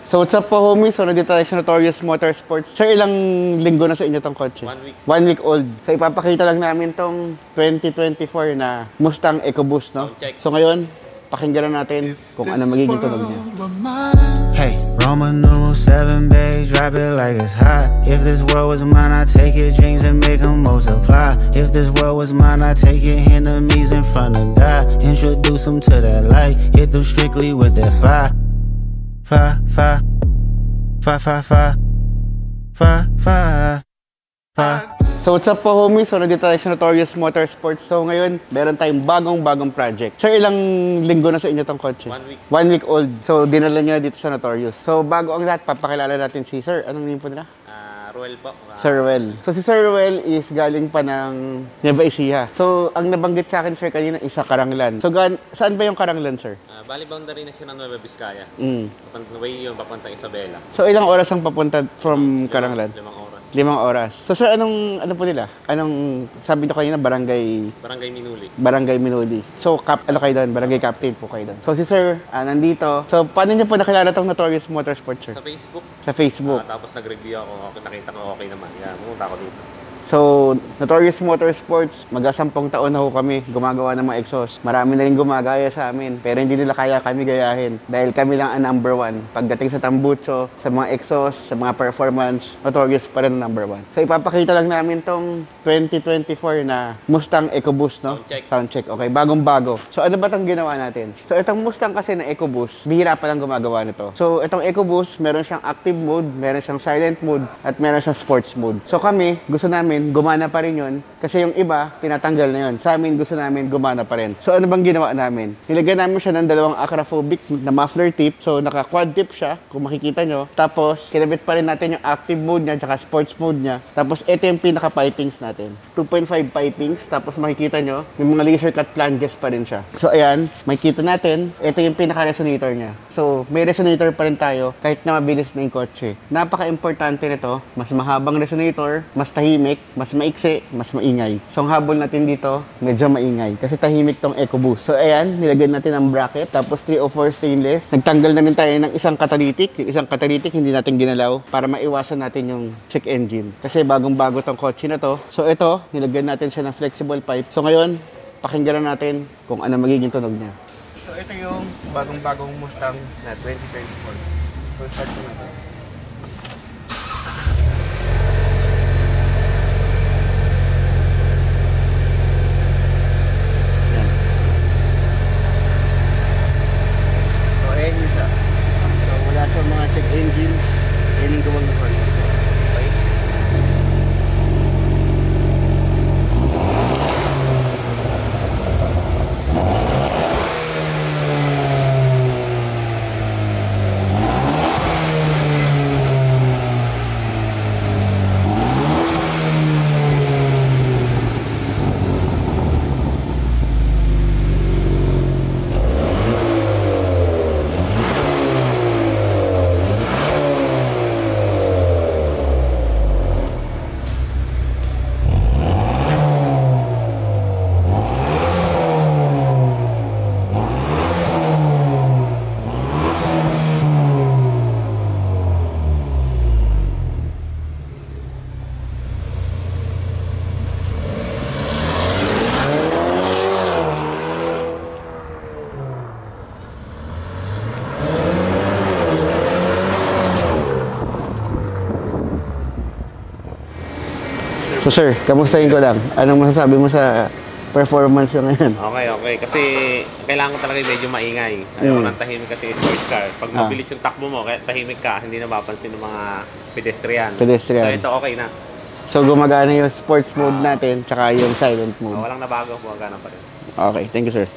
So what's up po homies? So nandito tayo sa Notorious Motorsports. Sir, ilang linggo na sa inyo tong kotse? 1 week. 1 week old. So ipapakita lang namin tong 2024 na Mustang EcoBoost, no? So ngayon, pakinggan na natin kung ano magiging tunog niya. Hey, Roman numeral 7, babe, drop it like it's hot. If this world was mine, I'd take your dreams and make them multiply. If this world was mine, I'd take your enemies in front of God. Introduce them to that light, hit them strictly with that fire. Fire, fire, fire, fire, fire, fire, fire, fire. So what's up po homies? So nandito tayo sa Notorious Motorsports. So ngayon, meron tayong bagong project. Sir, ilang linggo na sa inyo tong kotse? 1 week. 1 week old. So dinala niya dito sa Notorious. So bago ang lahat, papakilala natin si Sir. Anong name po nila? Ruel po. Sir Ruel. So si Sir Ruel is galing pa ng Nueva Ecija. So ang nabanggit sa akin sir kanina is sa Karanglan. So saan ba yung Karanglan sir? Bali boundary na siya ng Nueva Vizcaya. Mm. Way yun, papuntang Isabela. So ilang oras ang papunta from Karanglan? 5 oras. 5 oras. So sir, ano po nila? Anong sabi niyo kanina barangay Minuli. Barangay Minuli. So ano kayo doon? Barangay captain po kayo doon. So si sir nandito. So paano niyo po nakilala tong Notorious Motorsports sir? Sa Facebook. Sa Facebook. Tapos nag-review ako. Nakita ko okay naman. Yan, pumunta ako dito. So, Notorious Motorsports, mag-10 taon na ho kami gumagawa ng mga exhaust. Marami na rin gumagaya sa amin, pero hindi nila kaya kami gayahin. Dahil kami lang ang #1. Pagdating sa tambucho, sa mga exhaust, sa mga performance, Notorious pa rin ang #1. So, ipapakita lang namin tong 2024 na Mustang EcoBoost, no? Soundcheck. Okay, bagong-bago. So, ano ba itong ginawa natin? So, itong Mustang kasi na EcoBoost, bihira pa lang gumagawa nito. So, itong EcoBoost, meron siyang active mode, meron siyang silent mode, at meron siyang sports mode. So, kami, gusto namin gumana pa rin yun kasi yung iba, tinatanggal na yun. Sa amin, gusto namin gumana pa rin. So, ano bang ginawa namin? Nilagyan namin siya ng 2 acrophobic na muffler tip. So, naka-quad tip siya, kung makikita nyo. Tapos, kinabit pa rin natin yung active mode niya, tsaka sports mode niya. Tapos, ito yung pinaka-pipings natin. 2.5 pipings. Tapos, makikita nyo, may mga laser cut flanges pa rin siya. So, ayan, makikita natin, ito yung pinaka-resonator niya. So, may resonator pa rin tayo kahit na mabilis na yung kotse. Napaka-importante nito, mas mahabang resonator, mas tahimik, mas maiksi, mas maingay. So, ang habol natin dito, medyo maingay. Kasi tahimik tong EcoBoost. So, ayan, nilagyan natin ang bracket. Tapos, 304 stainless. Nagtanggal na rin tayo ng isang catalytic. Yung isang catalytic, hindi natin ginalaw para maiwasan natin yung check engine. Kasi bagong-bago tong kotse na to. So, ito, nilagyan natin siya ng flexible pipe. So, ngayon, pakinggan na natin kung ano magiging tunog niya. So, ito yung bagong-bagong Mustang na 2024. So, start ko natin. Mga check engine, yan yung gawang naman. Okay? So sir, kamustahin ko lang. Anong masasabi mo sa performance yung ngayon? Okay. Kasi kailangan ko talaga medyo maingay. Ayaw ko ng tahimik kasi sports car. Pag mabilis yung takbo mo, kaya tahimik ka, hindi na mapansin ng mga pedestrian. So ito okay na. So gumagana yung sports mode natin, tsaka yung silent mode. Walang nabago, gumagana pa rin. Okay, thank you sir.